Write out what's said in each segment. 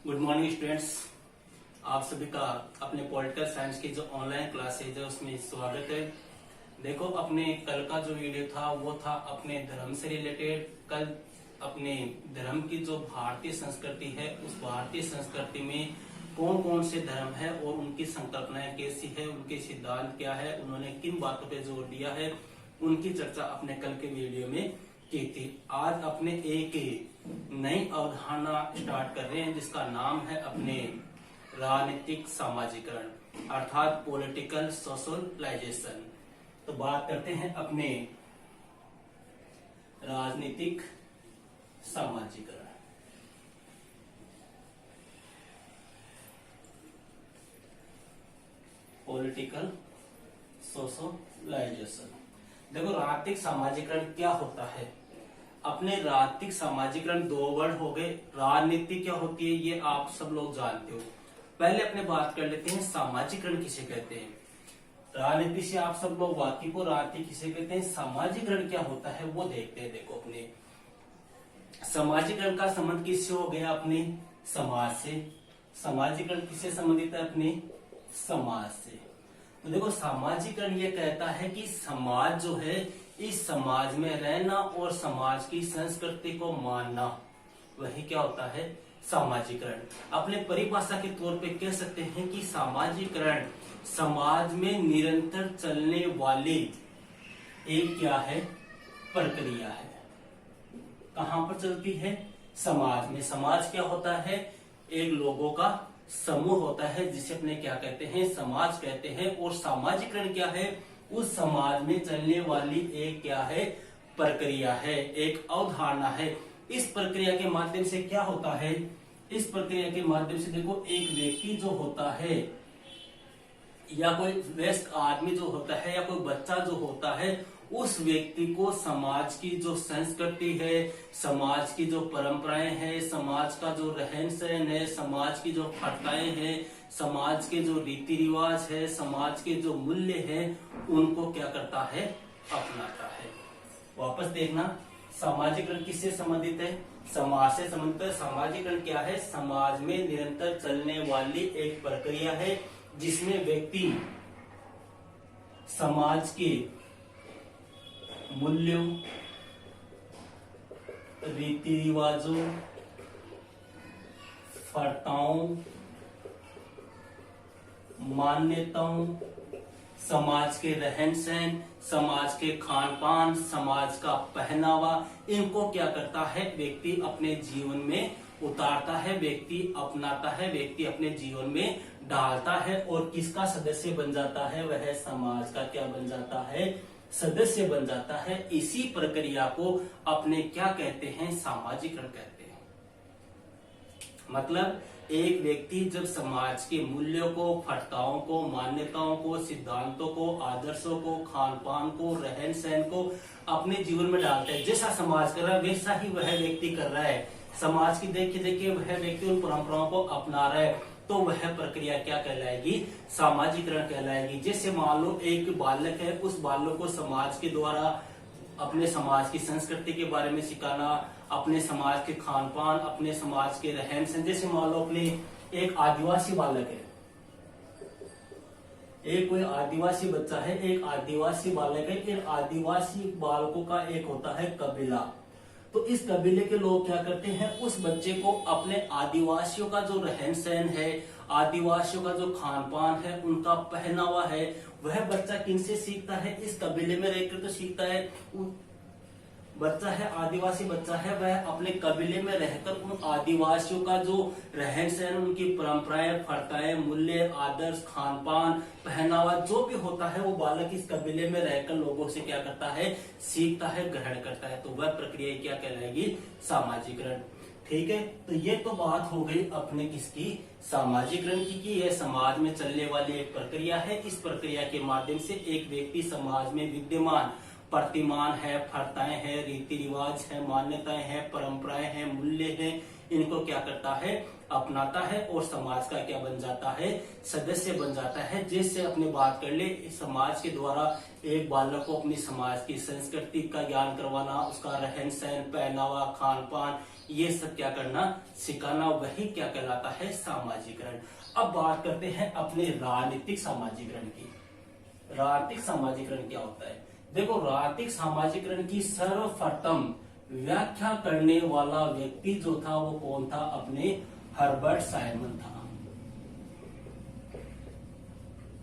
Good morning students. आप सभी का अपने पॉलिटिकल साइंस की जो ऑनलाइन क्लासेज है उसमें स्वागत है। देखो, अपने कल का जो वीडियो था वो था अपने धर्म से रिलेटेड। कल अपने धर्म की जो भारतीय संस्कृति है उस भारतीय संस्कृति में कौन कौन से धर्म है और उनकी संकल्पनाएं कैसी है, उनके सिद्धांत क्या है, उन्होंने किन बातों पे जोर दिया है, उनकी चर्चा अपने कल के वीडियो में की थी। आज अपने एक नई अवधारणा स्टार्ट कर रहे हैं जिसका नाम है अपने राजनीतिक सामाजिकरण अर्थात पॉलिटिकल सोशलाइजेशन। तो बात करते हैं अपने राजनीतिक सामाजिकरण। Political socialisation. देखो, राजनीतिक सामाजिकरण क्या होता है। अपने राजनीतिक सामाजिकरण दो वर्ड हो गए। राजनीति क्या होती है ये आप सब लोग जानते हो। पहले अपने बात कर लेते हैं सामाजिकरण किसे कहते हैं। राजनीति से आप सब लोग वाकिफ हो, राजनीति किसे कहते हैं, सामाजिकरण क्या होता है वो देखते हैं। देखो, अपने सामाजिकरण का संबंध किससे हो गया, अपने समाज से। सामाजिकरण किससे संबंधित है, अपने समाज से। तो देखो, सामाजिकरण ये कहता है कि समाज जो है, इस समाज में रहना और समाज की संस्कृति को मानना, वही क्या होता है, सामाजिकरण। अपने परिभाषा के तौर पे कह सकते हैं कि सामाजिकरण समाज में निरंतर चलने वाली एक क्या है, प्रक्रिया है। कहां पर चलती है, समाज में। समाज क्या होता है, एक लोगों का समूह होता है जिसे अपने क्या कहते हैं, समाज कहते हैं। और सामाजिकरण क्या है, उस समाज में चलने वाली एक क्या है, प्रक्रिया है, एक अवधारणा है। इस प्रक्रिया के माध्यम से क्या होता है, इस प्रक्रिया के माध्यम से देखो, एक व्यक्ति जो होता है या कोई वयस्क आदमी जो होता है या कोई बच्चा जो होता है, उस व्यक्ति को समाज की जो संस्कृति है, समाज की जो परंपराएं हैं, समाज का जो रहन सहन है, समाज की जो प्रथाएं हैं, समाज के जो रीति रिवाज है, समाज के जो मूल्य हैं, उनको क्या करता है, अपनाता है। वापस देखना, सामाजिकरण किससे संबंधित है, समाज से संबंधित है। सामाजिकरण क्या है, समाज में निरंतर चलने वाली एक प्रक्रिया है जिसमें व्यक्ति समाज के मूल्यों, रीति रिवाजों, प्रथाओं, मान्यताओं, समाज के रहन सहन, समाज के खान पान, समाज का पहनावा, इनको क्या करता है, व्यक्ति अपने जीवन में उतारता है, व्यक्ति अपनाता है, व्यक्ति अपने जीवन में डालता है और किसका सदस्य बन जाता है, वह समाज का क्या बन जाता है, सदस्य बन जाता है। इसी प्रक्रिया को अपने क्या कहते हैं, सामाजिकरण कहते हैं। मतलब एक व्यक्ति जब समाज के मूल्यों को, प्रथाओं को, मान्यताओं को, सिद्धांतों को, आदर्शों को, खान पान को, रहन सहन को अपने जीवन में डालता है, जैसा समाज कर रहा है वैसा ही वह व्यक्ति कर रहा है। समाज की देखिए देखिए वह व्यक्ति उन परंपराओं को अपना रहा है, तो वह प्रक्रिया क्या कहलाएगी, सामाजिकरण कहलाएगी। जैसे मान लो एक बालक है, उस बालक को समाज के द्वारा अपने समाज की संस्कृति के बारे में सिखाना, अपने समाज के खान पान, अपने समाज के रहन सहन। जैसे मान लो अपने एक आदिवासी बालक है, एक कोई आदिवासी बच्चा है, एक आदिवासी बालक है, इन आदिवासी बालकों का एक होता है कबीला। तो इस कबीले के लोग क्या करते हैं, उस बच्चे को अपने आदिवासियों का जो रहन सहन है, आदिवासियों का जो खान पान है, उनका पहनावा है, वह बच्चा किनसे सीखता है, इस कबीले में रहकर तो सीखता है। बच्चा है, आदिवासी बच्चा है, वह अपने कबीले में रहकर उन आदिवासियों का जो रहन सहन, उनकी परंपराएं, प्रथाएं, मूल्य, आदर्श, खान पान, पहनावा जो भी होता है, वो बालक इस कबीले में रहकर लोगों से क्या करता है, सीखता है, ग्रहण करता है। तो वह प्रक्रिया क्या कहलाएगी, सामाजिकरण। ठीक है, तो ये तो बात हो गई अपने किसकी, सामाजिकरण की, कि यह समाज में चलने वाली एक प्रक्रिया है। इस प्रक्रिया के माध्यम से एक व्यक्ति समाज में विद्यमान प्रतिमान है, प्रथाएं है, रीति रिवाज है, मान्यताएं हैं, परंपराएं हैं, मूल्य हैं, इनको क्या करता है, अपनाता है और समाज का क्या बन जाता है, सदस्य बन जाता है। जैसे अपने बात कर ले, समाज के द्वारा एक बालक को अपनी समाज की संस्कृति का ज्ञान करवाना, उसका रहन सहन, पहनावा, खान पान, ये सब क्या करना, सिखाना, वही क्या कहलाता है, सामाजिकरण। अब बात करते हैं अपने राजनीतिक सामाजिकरण की। राजनीतिक सामाजिकरण क्या होता है? देखो, राजनीतिक सामाजिकरण की सर्वप्रथम व्याख्या करने वाला व्यक्ति जो था वो कौन था? अपने हर्बर्ट साइमन था।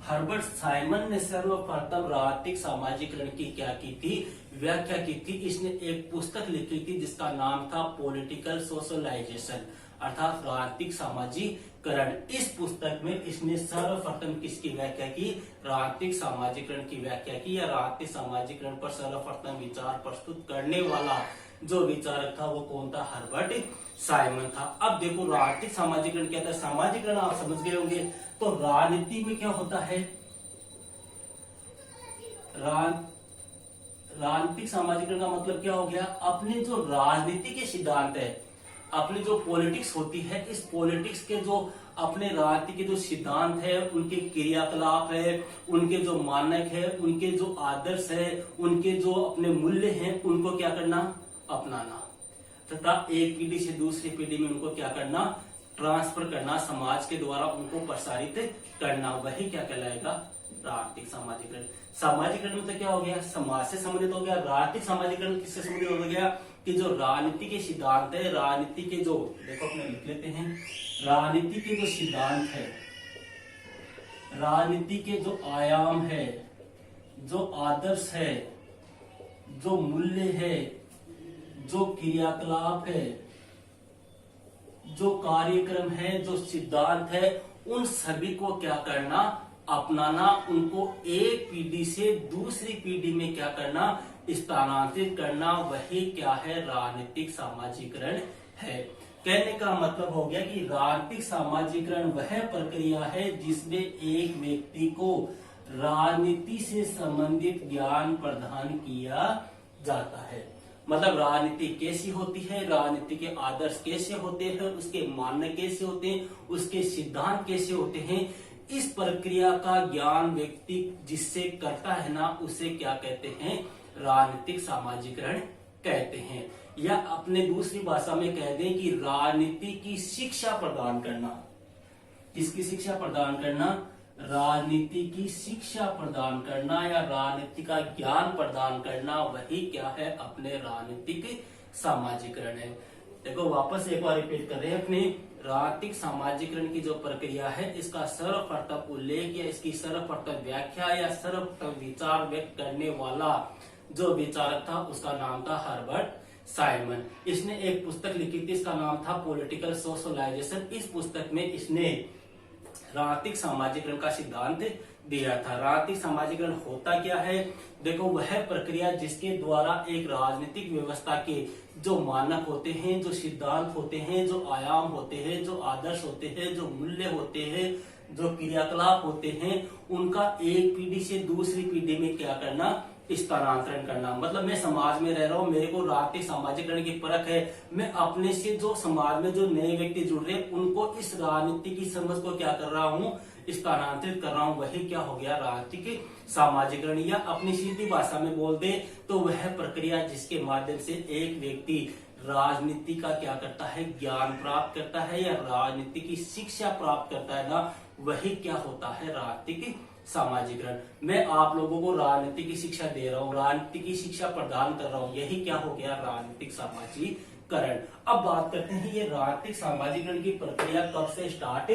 हर्बर्ट साइमन ने सर्वप्रथम राजनीतिक सामाजिकरण की क्या की थी? व्याख्या की थी। इसने एक पुस्तक लिखी थी जिसका नाम था पॉलिटिकल सोशलाइजेशन, अर्थात राजनीतिक सामाजिकरण। इस पुस्तक में इसने सर्वप्रथम किसकी व्याख्या की? राजनीतिक सामाजिकरण की व्याख्या की, या राजनीतिक सामाजिकरण पर सर्वप्रथम विचार प्रस्तुत करने वाला जो विचारक था वो कौन था? हर्बर्ट साइमन था। अब देखो, राजनीतिक सामाजिकरण क्या था? सामाजिकरण आप समझ गए होंगे। तो राजनीति में क्या होता है? राजनीतिक सामाजिकरण का मतलब क्या हो गया? अपने जो राजनीति के सिद्धांत है, अपनी जो पॉलिटिक्स होती है, इस पॉलिटिक्स के जो अपने राजनीति के जो सिद्धांत है, उनके क्रियाकलाप है, उनके जो मानक है, उनके जो आदर्श है, उनके जो अपने मूल्य हैं, उनको क्या करना? अपनाना, तथा एक पीढ़ी से दूसरी पीढ़ी में उनको क्या करना? ट्रांसफर करना, समाज के द्वारा उनको प्रसारित करना, वही क्या कहलाएगा? राजनीतिक सामाजिकरण। सामाजिकरण में तो क्या हो गया? समाज से संबंधित हो गया। राजनीतिक सामाजिकरण किससे संबंधित हो गया? कि जो राजनीति के सिद्धांत है, राजनीति के जो, देखो अपने लिख लेते हैं, राजनीति के जो सिद्धांत है, राजनीति के जो आयाम है, जो आदर्श है, जो मूल्य है, जो क्रियाकलाप है, जो कार्यक्रम है, जो सिद्धांत है, उन सभी को क्या करना? अपनाना, उनको एक पीढ़ी से दूसरी पीढ़ी में क्या करना? स्थानांतरित करना, वही क्या है? राजनीतिक सामाजिकरण है। कहने का मतलब हो गया कि राजनीतिक सामाजिकरण वह प्रक्रिया है जिसमें एक व्यक्ति को राजनीति से संबंधित ज्ञान प्रदान किया जाता है। मतलब राजनीति कैसी होती है, राजनीति के आदर्श कैसे होते हैं, उसके मानक कैसे होते हैं, उसके सिद्धांत कैसे होते हैं, इस प्रक्रिया का ज्ञान व्यक्ति जिससे करता है ना, उसे क्या कहते हैं? राजनीतिक सामाजिकरण कहते हैं। या अपने दूसरी भाषा में कह दें कि राजनीति की शिक्षा प्रदान करना। किसकी शिक्षा प्रदान करना? राजनीति की शिक्षा प्रदान करना या राजनीति का ज्ञान प्रदान करना, वही क्या है? अपने राजनीतिक सामाजिकरण है। देखो, वापस एक बार रिपीट कर रहे हैं, अपने राजनीतिक सामाजिकरण की जो प्रक्रिया है, इसका सर्वप्रथम उल्लेख या इसकी सर्वप्रथम व्याख्या या सर्वप्रथम विचार व्यक्त करने वाला जो विचारक था, उसका नाम था हर्बर्ट साइमन। इसने एक पुस्तक लिखी थी, इसका नाम था पॉलिटिकल सोशलाइजेशन। इस पुस्तक में इसने राजनीतिक सामाजिकरण का सिद्धांत दिया था। राजनीतिक सामाजिकरण होता क्या है? देखो, वह प्रक्रिया जिसके द्वारा एक राजनीतिक व्यवस्था के जो मानक होते हैं, जो सिद्धांत होते हैं, जो आयाम होते हैं, जो आदर्श होते हैं, जो मूल्य होते हैं, जो क्रियाकलाप होते हैं, उनका एक पीढ़ी से दूसरी पीढ़ी में क्या करना? स्थानांतरण करना। मतलब मैं समाज में रह रहा हूँ, मेरे को राजनीतिक सामाजिकरण की परख है, मैं अपने से जो समाज में जो नए व्यक्ति जुड़ रहे हैं, उनको इस राजनीति की समझ को क्या कर रहा हूँ? स्थानांतरित कर रहा हूँ, वही क्या हो गया? राजनीतिक सामाजिकरण। या अपनी सीधी भाषा में बोल दे तो वह प्रक्रिया जिसके माध्यम से एक व्यक्ति राजनीति का क्या करता है? ज्ञान प्राप्त करता है या राजनीति की शिक्षा प्राप्त करता है ना, वही क्या होता है? राजनीतिक सामाजिकरण। मैं आप लोगों को राजनीति की शिक्षा दे रहा हूँ, राजनीति की शिक्षा प्रदान कर रहा हूँ, यही क्या हो गया? राजनीतिक सामाजिकरण। अब बात करते हैं ये राजनीतिक सामाजिकरण की प्रक्रिया कब से स्टार्ट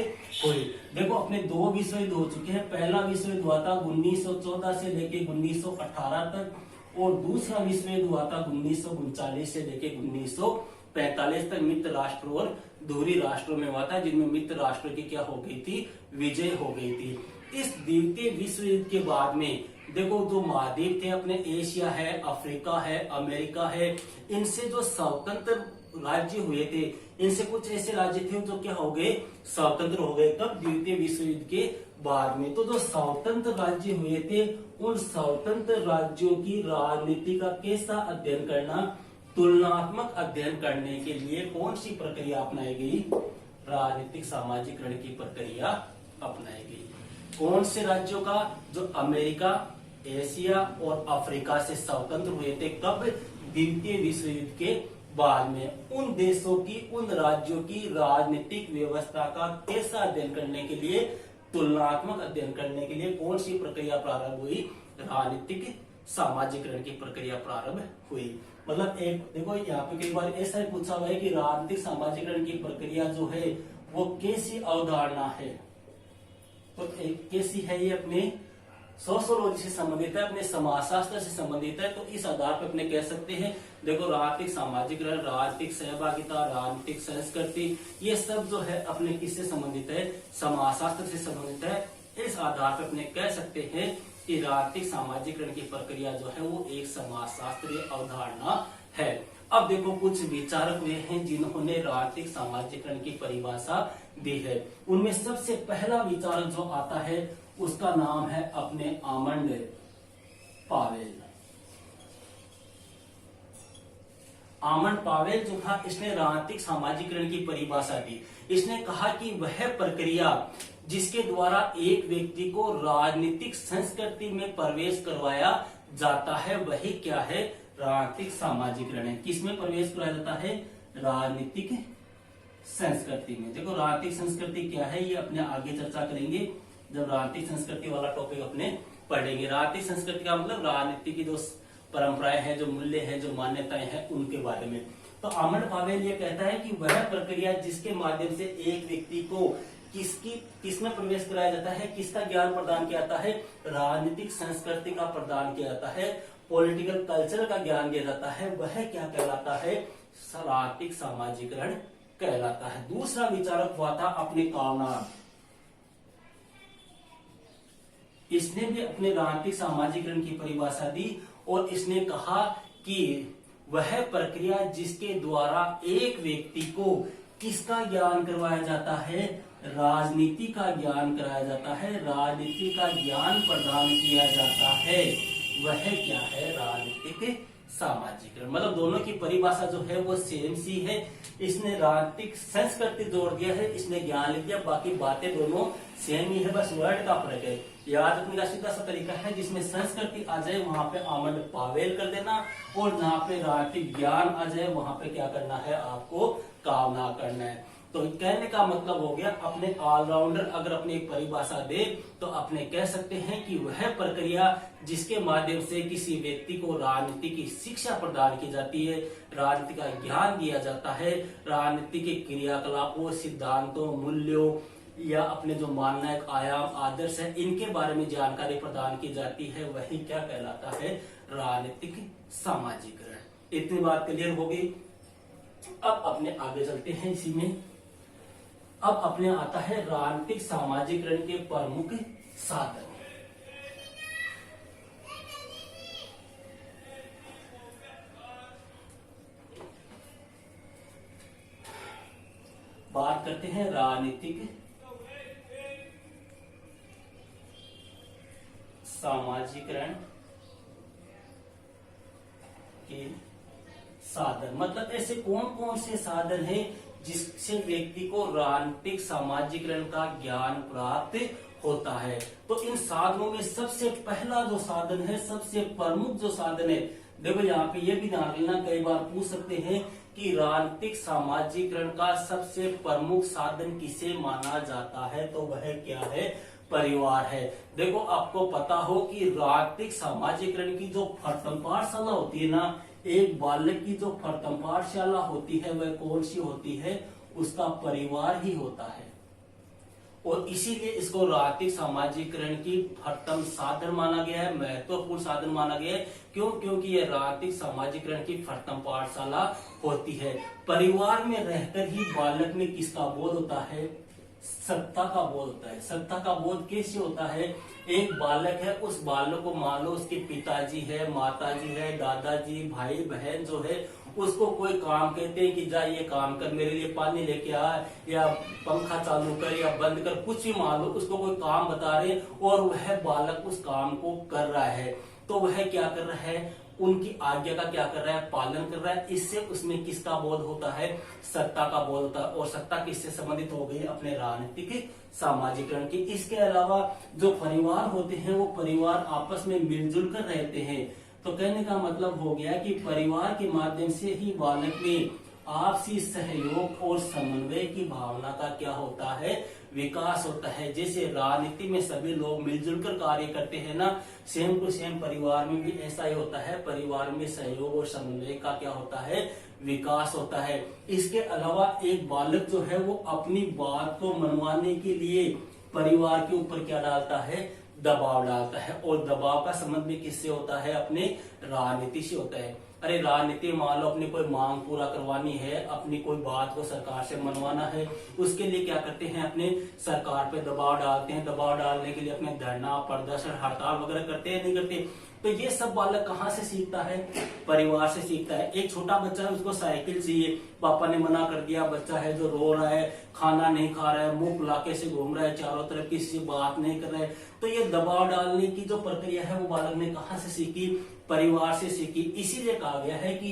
हुई। देखो, अपने दो विश्व युद्ध हो चुके हैं। पहला विश्व युद्ध हुआ था 1914 से लेके 1918 तक और दूसरा विश्व युद्ध हुआ था 1939 से लेके 1945 तक। मित्र राष्ट्र और धुरी राष्ट्रों में हुआ था, जिनमें मित्र राष्ट्रों की क्या हो गई थी? विजय हो गई थी। इस द्वितीय विश्व युद्ध के बाद में देखो जो महाद्वीप थे अपने, एशिया है, अफ्रीका है, अमेरिका है, इनसे जो स्वतंत्र राज्य हुए थे, इनसे कुछ ऐसे राज्य थे जो क्या हो गए, स्वतंत्र हो गए। कब? द्वितीय विश्व युद्ध के बाद में। तो जो स्वतंत्र राज्य हुए थे, उन स्वतंत्र राज्यों की राजनीति का कैसा अध्ययन करना, तुलनात्मक अध्ययन करने के लिए कौन सी प्रक्रिया अपनाई गई? राजनीतिक सामाजिकरण की प्रक्रिया अपनाई गई। कौन से राज्यों का? जो अमेरिका, एशिया और अफ्रीका से स्वतंत्र हुए थे। कब? द्वितीय विश्व युद्ध के बाद में। उन देशों की, उन राज्यों की राजनीतिक व्यवस्था का कैसा अध्ययन करने के लिए, तुलनात्मक अध्ययन करने के लिए कौन सी प्रक्रिया प्रारंभ हुई? राजनीतिक सामाजिकरण की प्रक्रिया प्रारंभ हुई। मतलब एक देखो यहाँ पे कई बार ऐसा ही पूछा हुआ है कि राजनीतिक सामाजिकरण की प्रक्रिया जो है वो कैसी अवधारणा है। तो एक कैसी है, ये अपने सोशियोलॉजी से संबंधित है, अपने समाजशास्त्र से संबंधित है। तो इस आधार पर अपने कह सकते हैं, देखो राजनीतिक सामाजिकरण, राजनीतिक सहभागिता, राजनीतिक संस्कृति, ये सब जो है अपने किससे संबंधित है? समाजशास्त्र से संबंधित है। इस आधार पर अपने कह सकते हैं कि राजनीतिक सामाजिकरण की प्रक्रिया जो है वो एक समाजशास्त्रीय अवधारणा है। अब देखो कुछ विचारक हुए हैं जिन्होंने राजनीतिक सामाजिकरण की परिभाषा दी है। उनमें सबसे पहला विचारक जो आता है उसका नाम है अपने आमंड पावेल। आमंड पावेल जो था, इसने राजनीतिक सामाजिकरण की परिभाषा दी। इसने कहा कि वह प्रक्रिया जिसके द्वारा एक व्यक्ति को राजनीतिक संस्कृति में प्रवेश करवाया जाता है, वही क्या है? राजनीतिक सामाजिकरण है। किसमें प्रवेश कराया जाता है? राजनीतिक संस्कृति में। देखो राजनीतिक संस्कृति क्या है, ये अपने आगे चर्चा करेंगे जब राजनीतिक संस्कृति वाला टॉपिक अपने पढ़ेंगे। राजनीतिक संस्कृति का मतलब राजनीति की जो परंपराएं हैं, जो मूल्य हैं, जो मान्यताएं हैं, उनके बारे में। तो आमंड पावेल ये कहता है कि वह प्रक्रिया जिसके माध्यम से एक व्यक्ति को किसमें प्रवेश कराया जाता है, किसका ज्ञान प्रदान किया जाता है? राजनीतिक संस्कृति का प्रदान किया जाता है, पॉलिटिकल कल्चर का ज्ञान दिया जाता है, वह क्या कहलाता है? राजनीतिक सामाजिकरण कहलाता है। दूसरा विचारक हुआ था अपने कार्ल। इसने भी अपने राजनीतिक सामाजिकरण की परिभाषा दी और इसने कहा कि वह प्रक्रिया जिसके द्वारा एक व्यक्ति को किसका ज्ञान करवाया जाता है? राजनीति का ज्ञान कराया जाता है, राजनीति का ज्ञान प्रदान किया जाता है, वह क्या है? राजनीतिक सामाजिकरण। मतलब दोनों की परिभाषा जो है वो सेम सी है। इसने राजनीतिक संस्कृति जोड़ दिया है, इसने ज्ञान लिख दिया, बाकी बातें दोनों सेम ही है, बस वर्ड का फर्क है। याद रखने का सीधा सा तरीका है, जिसमें संस्कृति आ जाए वहां पे आमंड पावेल कर देना, और जहां पे राजनीतिक ज्ञान आ जाए वहां पे क्या करना है? आपको कामना करना है। तो कहने का मतलब हो गया, अपने ऑलराउंडर अगर अपनी एक परिभाषा दे तो अपने कह सकते हैं कि वह प्रक्रिया जिसके माध्यम से किसी व्यक्ति को राजनीति की शिक्षा प्रदान की जाती है, राजनीति का ज्ञान दिया जाता है, राजनीति के क्रियाकलापों, सिद्धांतों, मूल्यों या अपने जो मानना है, आयाम, आदर्श है, इनके बारे में जानकारी प्रदान की जाती है, वही क्या कहलाता है? राजनीतिक सामाजिकरण। इतनी बात क्लियर हो गई। अब अपने आगे चलते हैं इसी में। अब अपने आता है राजनीतिक सामाजिकरण के प्रमुख साधन। बात करते हैं राजनीतिक सामाजिकरण के साधन। मतलब ऐसे कौन कौन से साधन हैं जिससे व्यक्ति को राजनीतिक सामाजिकरण का ज्ञान प्राप्त होता है। तो इन साधनों में सबसे पहला जो साधन है, सबसे प्रमुख जो साधन है, देखो यहाँ पे ये भी ध्यान देना, कई बार पूछ सकते हैं कि राजनीतिक सामाजिकरण का सबसे प्रमुख साधन किसे माना जाता है, तो वह क्या है? परिवार है। देखो आपको पता हो कि राजनीतिक सामाजिकरण की जो प्रथम पाठशाला होती है ना, एक बालक की जो प्रथम पाठशाला होती है वह कौन सी होती है? उसका परिवार ही होता है। और इसीलिए इसको राजनीतिक सामाजिकरण की प्रथम साधन माना गया है, महत्वपूर्ण साधन माना गया है। क्यों? क्योंकि यह राजनीतिक सामाजिकरण की प्रथम पाठशाला होती है। परिवार में रहकर ही बालक में किसका बोध होता है? सत्ता का बोध होता है। सत्ता का बोध कैसे होता है? एक बालक है, उस बालक को मान लो उसके पिताजी है, माताजी है, दादाजी, भाई बहन जो है उसको कोई काम कहते हैं कि जा ये काम कर, मेरे लिए पानी लेके आ, या पंखा चालू कर या बंद कर, कुछ भी मान लो उसको कोई काम बता रहे और वह बालक उस काम को कर रहा है, तो वह क्या कर रहा है? उनकी आज्ञा का क्या कर रहा है? पालन कर रहा है। इससे उसमें किसका बोध होता है? सत्ता का बोध होता है। और सत्ता किससे संबंधित हो गई? अपने राजनीतिक सामाजिकरण की। इसके अलावा जो परिवार होते हैं वो परिवार आपस में मिलजुल कर रहते हैं। तो कहने का मतलब हो गया कि परिवार के माध्यम से ही बालक में आपसी सहयोग और समन्वय की भावना का क्या होता है? विकास होता है। जैसे राजनीति में सभी लोग मिलजुल कर कार्य करते हैं ना, सेम टू सेम परिवार में भी ऐसा ही होता है। परिवार में सहयोग और समन्वय का क्या होता है? विकास होता है। इसके अलावा एक बालक जो है वो अपनी बात को मनवाने के लिए परिवार के ऊपर क्या डालता है? दबाव डालता है। और दबाव का संबंध भी किससे होता है? अपने राजनीति से होता है। अरे राजनीति मान लो अपनी कोई मांग पूरा करवानी है, अपनी कोई बात को सरकार से मनवाना है, उसके लिए क्या करते हैं? अपने सरकार पे दबाव डालते हैं। दबाव डालने के लिए अपने धरना, प्रदर्शन, हड़ताल वगैरह करते हैं, नहीं करते? तो ये सब बालक कहाँ से सीखता है? परिवार से सीखता है। एक छोटा बच्चा है, उसको साइकिल चाहिए, पापा ने मना कर दिया, बच्चा है जो रो रहा है, खाना नहीं खा रहा है, मुंह फुलाके से घूम रहा है, चारों तरफ किसी से बात नहीं कर रहा है, तो ये दबाव डालने की जो प्रक्रिया है वो बालक ने कहाँ से सीखी? परिवार से सीखी। इसीलिए कहा गया है कि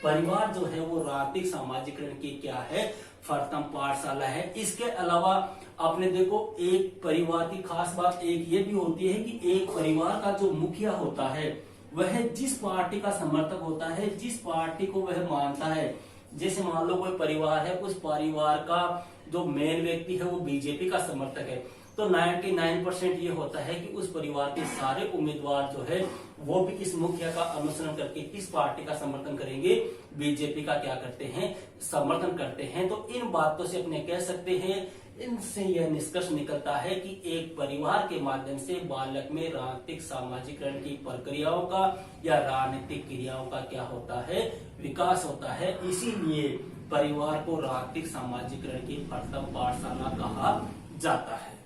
परिवार जो है वो राजनीतिक सामाजिकरण की क्या है? प्रथम पाठशाला है। इसके अलावा आपने देखो एक परिवार की खास बात एक ये भी होती है कि एक परिवार का जो मुखिया होता है वह जिस पार्टी का समर्थक होता है, जिस पार्टी को वह मानता है, जैसे मान लो कोई परिवार है, उस परिवार का जो मेन व्यक्ति है वो बीजेपी का समर्थक है, तो 99% ये होता है कि उस परिवार के सारे उम्मीदवार जो है वो भी किस मुखिया का अनुसरण करके किस पार्टी का समर्थन करेंगे? बीजेपी का क्या करते हैं? समर्थन करते हैं। तो इन बातों से अपने कह सकते हैं, इनसे यह निष्कर्ष निकलता है कि एक परिवार के माध्यम से बालक में राजनीतिक सामाजिकरण की प्रक्रियाओं का या राजनीतिक क्रियाओं का क्या होता है? विकास होता है। इसीलिए परिवार को राजनीतिक सामाजिकरण की प्रथम पाठशाला कहा जाता है।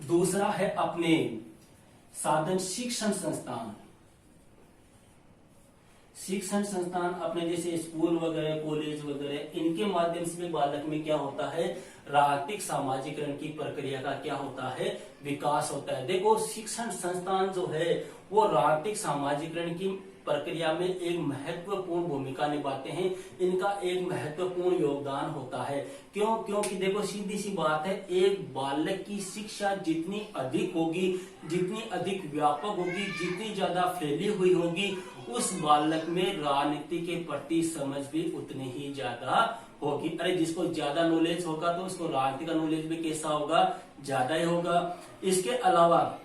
दूसरा है अपने साधन शिक्षण संस्थान। शिक्षण संस्थान अपने जैसे स्कूल वगैरह, कॉलेज वगैरह, इनके माध्यम से भी बालक में क्या होता है? राजनीतिक सामाजिकरण की प्रक्रिया का क्या होता है? विकास होता है। देखो शिक्षण संस्थान जो है वो राजनीतिक सामाजिकरण की प्रक्रिया में एक महत्वपूर्ण भूमिका निभाते हैं। इनका एक महत्वपूर्ण योगदान होता है। क्यों? क्योंकि देखो सीधी सी बात है, एक बालक की शिक्षा जितनी अधिक होगी, जितनी अधिक व्यापक होगी, जितनी ज्यादा फैली हुई होगी, उस बालक में राजनीति के प्रति समझ भी उतनी ही ज्यादा होगी। अरे जिसको ज्यादा नॉलेज होगा तो उसको राजनीति का नॉलेज भी कैसा होगा? ज्यादा ही होगा। इसके अलावा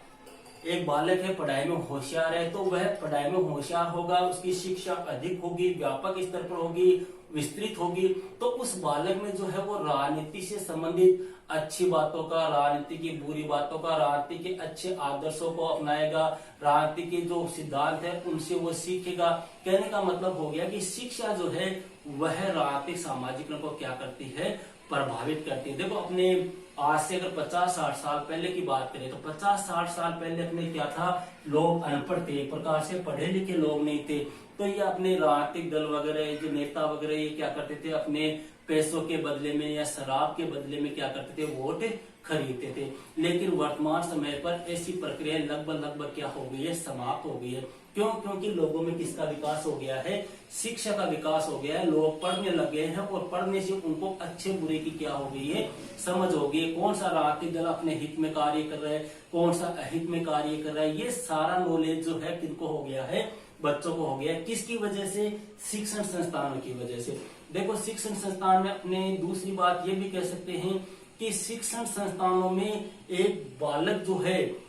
एक बालक है पढ़ाई में होशियार है, तो वह पढ़ाई में होशियार होगा, उसकी शिक्षा अधिक होगी, व्यापक स्तर पर होगी, विस्तृत होगी, तो उस बालक में जो है वो राजनीति से संबंधित अच्छी बातों का, राजनीति की बुरी बातों का, राजनीति के अच्छे आदर्शों को अपनाएगा, राजनीति के जो सिद्धांत है उनसे वो सीखेगा। कहने का मतलब हो गया कि शिक्षा जो है वह राजनीतिक सामाजिकरण को क्या करती है? प्रभावित करती है। देखो अपने आज से अगर 50-60 साल पहले की बात करें तो 50-60 साल पहले अपने क्या था? लोग अनपढ़ थे, एक प्रकार से पढ़े लिखे लोग नहीं थे, तो ये अपने राजनीतिक दल वगैरह, जो नेता वगैरह, ये क्या करते थे? अपने पैसों के बदले में या शराब के बदले में क्या करते थे? वोट खरीदते थे। लेकिन वर्तमान समय पर ऐसी प्रक्रिया लगभग क्या हो गई है? समाप्त हो गई है। क्यों? क्योंकि लोगों में किसका विकास हो गया है? शिक्षा का विकास हो गया है। लोग पढ़ने लग गए हैं और पढ़ने से उनको अच्छे बुरे की क्या हो गई है? समझ हो गई है। कौन सा राजनीतिक दल अपने हित में कार्य कर रहा है, कौन सा अहित में कार्य कर रहा है, ये सारा नॉलेज जो है किनको हो गया है? बच्चों को हो गया है। किसकी वजह से? शिक्षण संस्थानों की वजह से। देखो शिक्षण संस्थान में अपने दूसरी बात ये भी कह सकते हैं कि शिक्षण संस्थानों में एक बालक जो है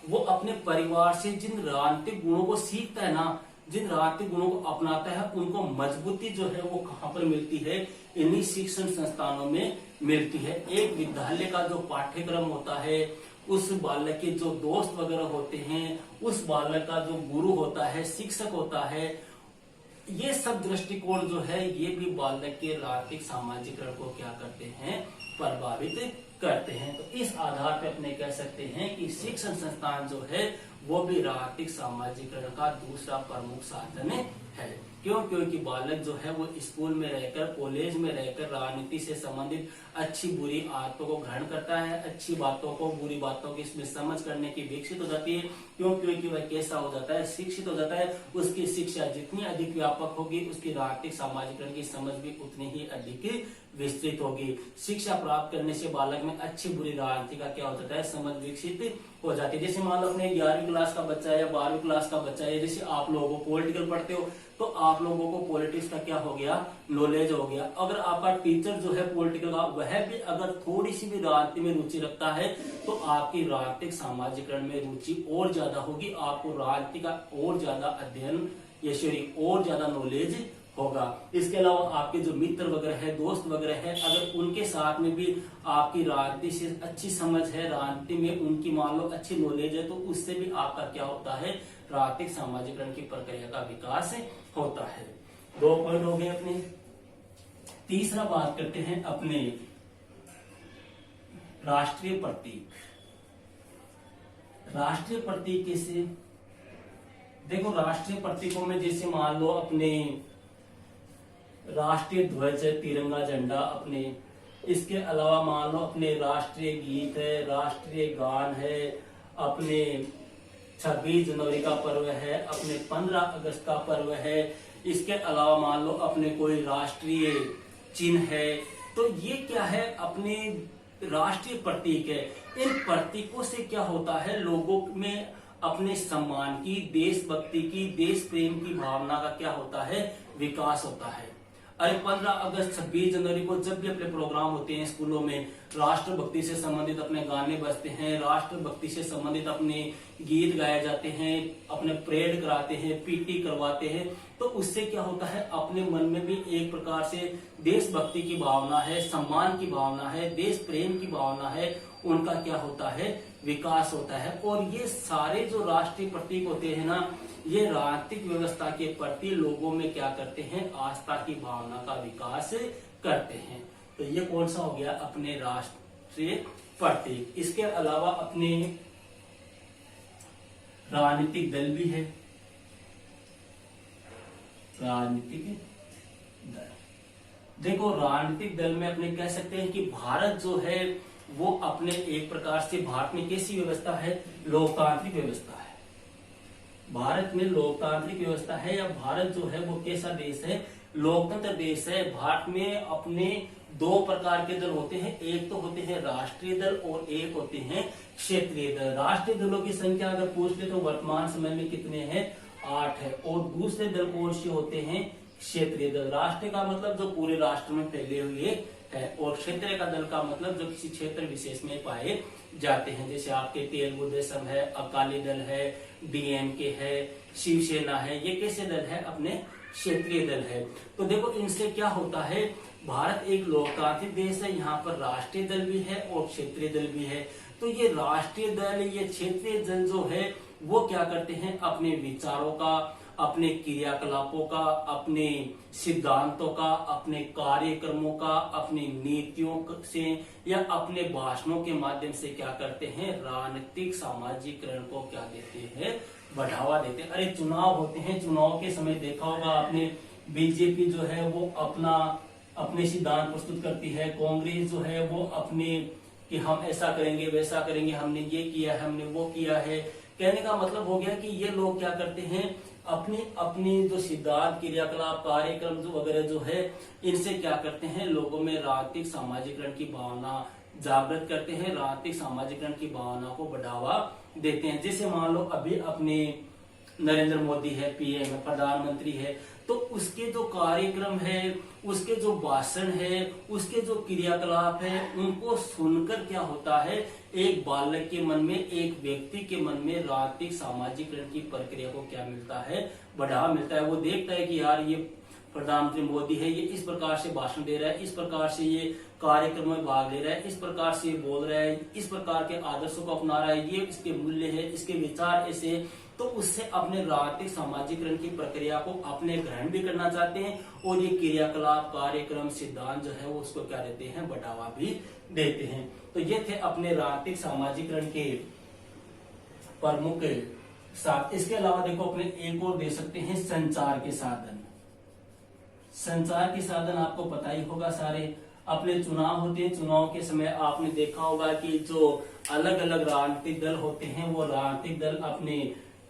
वो अपने परिवार से जिन राजनीतिक गुणों को सीखता है ना, जिन राजनीतिक गुणों को अपनाता है, उनको मजबूती जो है वो कहाँ पर मिलती है? इन्हीं शिक्षण संस्थानों में मिलती है। एक विद्यालय का जो पाठ्यक्रम होता है, उस बालक के जो दोस्त वगैरह होते हैं, उस बालक का जो गुरु होता है, शिक्षक होता है, ये सब दृष्टिकोण जो है ये भी बालक के राजनीतिक सामाजिकरण को क्या करते हैं, प्रभावित करते हैं। तो इस आधार पे अपने कह सकते हैं कि शिक्षण संस्थान जो है वो भी राजनीतिक सामाजिकरण का दूसरा प्रमुख साधन है। क्यों? क्योंकि बालक जो है वो स्कूल में रहकर, कॉलेज में रहकर राजनीति से संबंधित अच्छी बुरी आदतों को ग्रहण करता है, अच्छी बातों को, बुरी बातों की इसमें समझ करने की विकसित हो जाती है। क्यों? क्योंकि वह कैसा हो जाता है, शिक्षित हो जाता है। उसकी शिक्षा जितनी अधिक व्यापक होगी उसकी राजनीतिक सामाजिकरण की समझ भी उतनी ही अधिक विस्तृत होगी। शिक्षा प्राप्त करने से बालक में अच्छी बुरी राजनीति का क्या हो जाता है, समझ विकसित हो जाती है। जैसे मान लो अपने 11वीं क्लास का बच्चा है या 12वीं क्लास का बच्चा है, जैसे आप लोगों को पॉलिटिकल पढ़ते हो तो आप लोगों को पॉलिटिक्स का क्या हो गया, नॉलेज हो गया। अगर आपका टीचर जो है पॉलिटिकल का, वह भी अगर थोड़ी सी भी राजनीति में रुचि रखता है तो आपकी राजनीतिक सामाजिकरण में रुचि और ज्यादा होगी, आपको राजनीति का और ज्यादा अध्ययन या और ज्यादा नॉलेज होगा। इसके अलावा आपके जो मित्र वगैरह है, दोस्त वगैरह है, अगर उनके साथ में भी आपकी राजनीति से अच्छी समझ है, राजनीति में उनकी मान लो अच्छी नॉलेज है, तो उससे भी आपका क्या होता है, राजनीतिक सामाजिकरण की प्रक्रिया का विकास होता है। 2 पॉइंट हो गए अपने। तीसरा बात करते हैं अपने राष्ट्रीय प्रतीक। राष्ट्रीय प्रतीक कैसे? देखो राष्ट्रीय प्रतीकों में जैसे मान लो अपने राष्ट्रीय ध्वज है, तिरंगा झंडा अपने, इसके अलावा मान लो अपने राष्ट्रीय गीत है, राष्ट्रीय गान है, अपने 26 जनवरी का पर्व है, अपने 15 अगस्त का पर्व है, इसके अलावा मान लो अपने कोई राष्ट्रीय चिन्ह है। तो ये क्या है, अपने राष्ट्रीय प्रतीक है। इन प्रतीकों से क्या होता है, लोगों में अपने सम्मान की, देशभक्ति की, देश प्रेम की भावना का क्या होता है, विकास होता है। अरे 15 अगस्त 26 जनवरी को जब भी अपने प्रोग्राम होते हैं स्कूलों में, राष्ट्रभक्ति से संबंधित अपने गाने बजते हैं, राष्ट्रभक्ति से संबंधित अपने गीत गाए जाते हैं, अपने परेड कराते हैं, पीटी करवाते हैं, तो उससे क्या होता है, अपने मन में भी एक प्रकार से देशभक्ति की भावना है, सम्मान की भावना है, देश प्रेम की भावना है, उनका क्या होता है, विकास होता है। और ये सारे जो राष्ट्रीय प्रतीक होते हैं ना, ये राजनीतिक व्यवस्था के प्रति लोगों में क्या करते हैं, आस्था की भावना का विकास करते हैं। तो ये कौन सा हो गया, अपने राष्ट्रीय प्रतीक। इसके अलावा अपने राजनीतिक दल भी है। राजनीतिक दल, देखो राजनीतिक दल में अपने कह सकते हैं कि भारत जो है वो अपने एक प्रकार से, भारत में कैसी व्यवस्था है, लोकतांत्रिक व्यवस्था है। भारत में लोकतांत्रिक व्यवस्था है, या भारत जो है वो कैसा देश है, लोकतंत्र देश है। भारत में अपने 2 प्रकार के दल होते हैं, एक तो होते हैं राष्ट्रीय दल और एक होते हैं क्षेत्रीय दल। राष्ट्रीय दलों की संख्या अगर पूछ ले तो वर्तमान समय में कितने हैं, 8 है। और दूसरे दल कौन से होते हैं, क्षेत्रीय दल। राष्ट्रीय का मतलब जो पूरे राष्ट्र में फैले हुए है, और क्षेत्रीय का दल का मतलब जो किसी क्षेत्र विशेष में पाए जाते हैं। जैसे आपके तेलुगु देशम है, अकाली दल है, डीएमके है, शिवसेना है, ये कैसे दल है, अपने क्षेत्रीय दल है। तो देखो इनसे क्या होता है, भारत एक लोकतांत्रिक देश है, यहाँ पर राष्ट्रीय दल भी है और क्षेत्रीय दल भी है। तो ये राष्ट्रीय दल, ये क्षेत्रीय दल जो है वो क्या करते हैं, अपने विचारों का, अपने क्रियाकलापों का, अपने सिद्धांतों का, अपने कार्यक्रमों का, अपनी नीतियों से या अपने भाषणों के माध्यम से क्या करते हैं, राजनीतिक सामाजिकरण को क्या देते हैं, बढ़ावा देते हैं। अरे चुनाव होते हैं, चुनाव के समय देखा होगा आपने, बीजेपी जो है वो अपने सिद्धांत प्रस्तुत करती है, कांग्रेस जो है वो अपने कि हम ऐसा करेंगे, वैसा करेंगे, हमने ये किया है, हमने वो किया है। कहने का मतलब हो गया कि ये लोग क्या करते हैं, अपनी जो सिद्धांत, क्रियाकलाप, कार्यक्रम जो वगैरह जो है, इनसे क्या करते हैं, लोगों में राजनीतिक सामाजिकरण की भावना जागृत करते हैं, राजनीतिक सामाजिकरण की भावना को बढ़ावा देते हैं। जैसे मान लो अभी अपने नरेंद्र मोदी है, पीएम है, प्रधानमंत्री है, तो उसके जो कार्यक्रम है, उसके जो भाषण है, उसके जो क्रियाकलाप है, उनको सुनकर क्या होता है, एक बालक के मन में, एक व्यक्ति के मन में राजनीतिक सामाजिकरण की प्रक्रिया को क्या मिलता है, बढ़ावा मिलता है। वो देखता है कि यार ये प्रधानमंत्री मोदी है, ये इस प्रकार से भाषण दे रहा है, इस प्रकार से ये कार्यक्रम में भाग ले रहा है, इस प्रकार से ये बोल रहा है, इस प्रकार के आदर्शों को अपना रहा है, ये इसके मूल्य है, इसके विचार ऐसे। तो उससे अपने राजनीतिक सामाजिकरण की प्रक्रिया को अपने ग्रहण भी करना चाहते हैं और ये क्रियाकलाप कार्यक्रम सिद्धांत जो है वो उसको क्या देते हैं, बढ़ावा भी देते हैं। तो ये थे अपने राजनीतिक सामाजिकरण के प्रमुख साथ। इसके अलावा देखो अपने एक और दे सकते हैं संचार के साधन। संचार के साधन आपको पता ही होगा, सारे अपने चुनाव होते हैं, चुनाव के समय आपने देखा होगा कि जो अलग अलग राजनीतिक दल होते हैं वो राजनीतिक दल अपने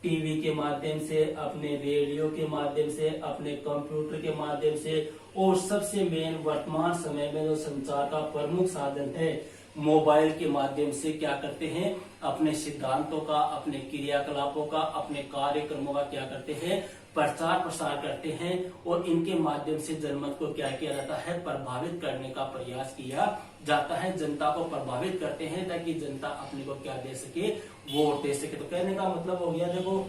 टीवी के माध्यम से, अपने रेडियो के माध्यम से, अपने कंप्यूटर के माध्यम से और सबसे मेन वर्तमान समय में जो संचार का प्रमुख साधन है मोबाइल के माध्यम से क्या करते हैं, अपने सिद्धांतों का, अपने क्रियाकलापों का, अपने कार्यक्रमों का क्या करते हैं, प्रचार प्रसार करते हैं और इनके माध्यम से जनमत को क्या किया जाता है, प्रभावित करने का प्रयास किया जाता है। जनता को प्रभावित करते हैं ताकि जनता अपने को क्या दे सके, वोट दे सके। तो कहने का मतलब हो गया देखो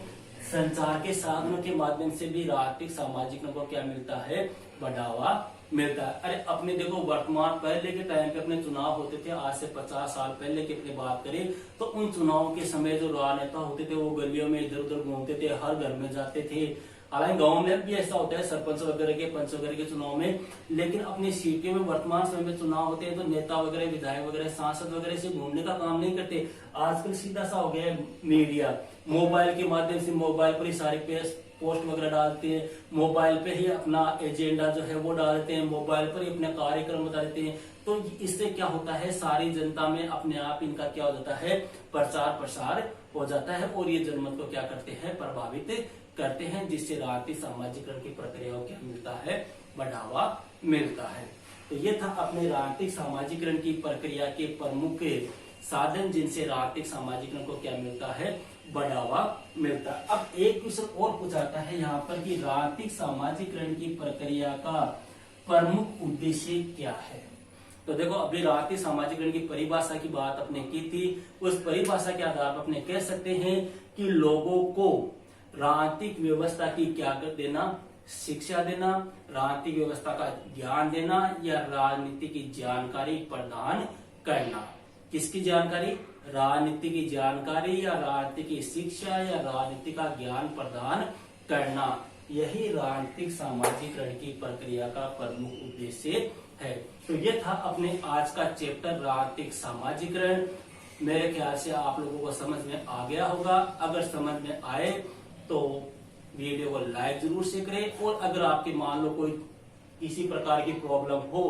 संचार के साधनों के माध्यम से भी राजनीतिक सामाजिक को क्या मिलता है, बढ़ावा मिलता है। अरे अपने देखो वर्तमान पहले के टाइम पे अपने चुनाव होते थे, आज से 50 साल पहले की अपनी बात करें तो उन चुनाव के समय जो राजनेता होते थे वो गलियों में इधर उधर घूमते थे, हर घर में जाते थे। हालांकि गांव में भी ऐसा होता है सरपंच वगैरह के, पंच वगैरह के चुनाव में, लेकिन अपनी सीटों में वर्तमान समय में चुनाव होते हैं तो नेता वगैरह, विधायक वगैरह, सांसद वगैरह से घूमने का काम नहीं करते। आजकल सीधा सा हो गया है मीडिया, मोबाइल के माध्यम से मोबाइल पर ही सारे पोस्ट वगैरह डालते हैं, मोबाइल पे ही अपना एजेंडा जो है वो डालते हैं, मोबाइल पर ही अपने कार्यक्रम बता देते हैं। तो इससे क्या होता है, सारी जनता में अपने आप इनका क्या हो जाता है, प्रचार प्रसार हो जाता है और ये जनमत को क्या करते हैं, प्रभावित करते हैं, जिससे राजनीतिक सामाजिकरण की प्रक्रिया को क्या मिलता है, बढ़ावा मिलता है। तो ये था अपने राजनीतिक सामाजिकरण की प्रक्रिया के प्रमुख साधन जिनसे राजनीतिक सामाजिकरण को क्या मिलता है, बढ़ावा मिलता है। अब एक क्वेश्चन और पूछाता है यहाँ पर कि राजनीतिक सामाजिकरण की प्रक्रिया का प्रमुख उद्देश्य क्या है। तो देखो अभी राजनीतिक सामाजिकरण की परिभाषा की बात अपने की थी, उस परिभाषा के आधार पर अपने कह सकते हैं कि लोगों को राजनीतिक व्यवस्था की क्या कर देना, शिक्षा देना, राजनीतिक व्यवस्था का ज्ञान देना या राजनीति की जानकारी प्रदान करना। किसकी जानकारी, राजनीति की जानकारी या राजनीति की शिक्षा या राजनीति का ज्ञान प्रदान करना, यही राजनीतिक सामाजिकरण की प्रक्रिया का प्रमुख उद्देश्य है। तो ये था अपने आज का चैप्टर राजनीतिक सामाजिकरण। मेरे ख्याल से आप लोगों को समझ में आ गया होगा। अगर समझ में आए तो वीडियो को लाइक जरूर से करें और अगर आपके मान लो कोई किसी प्रकार की प्रॉब्लम हो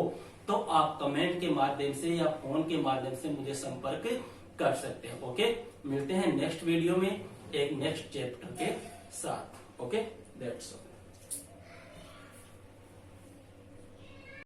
तो आप कमेंट के माध्यम से या फोन के माध्यम से मुझे संपर्क कर सकते हैं। ओके, मिलते हैं नेक्स्ट वीडियो में एक नेक्स्ट चैप्टर के साथ। Okay, that's all.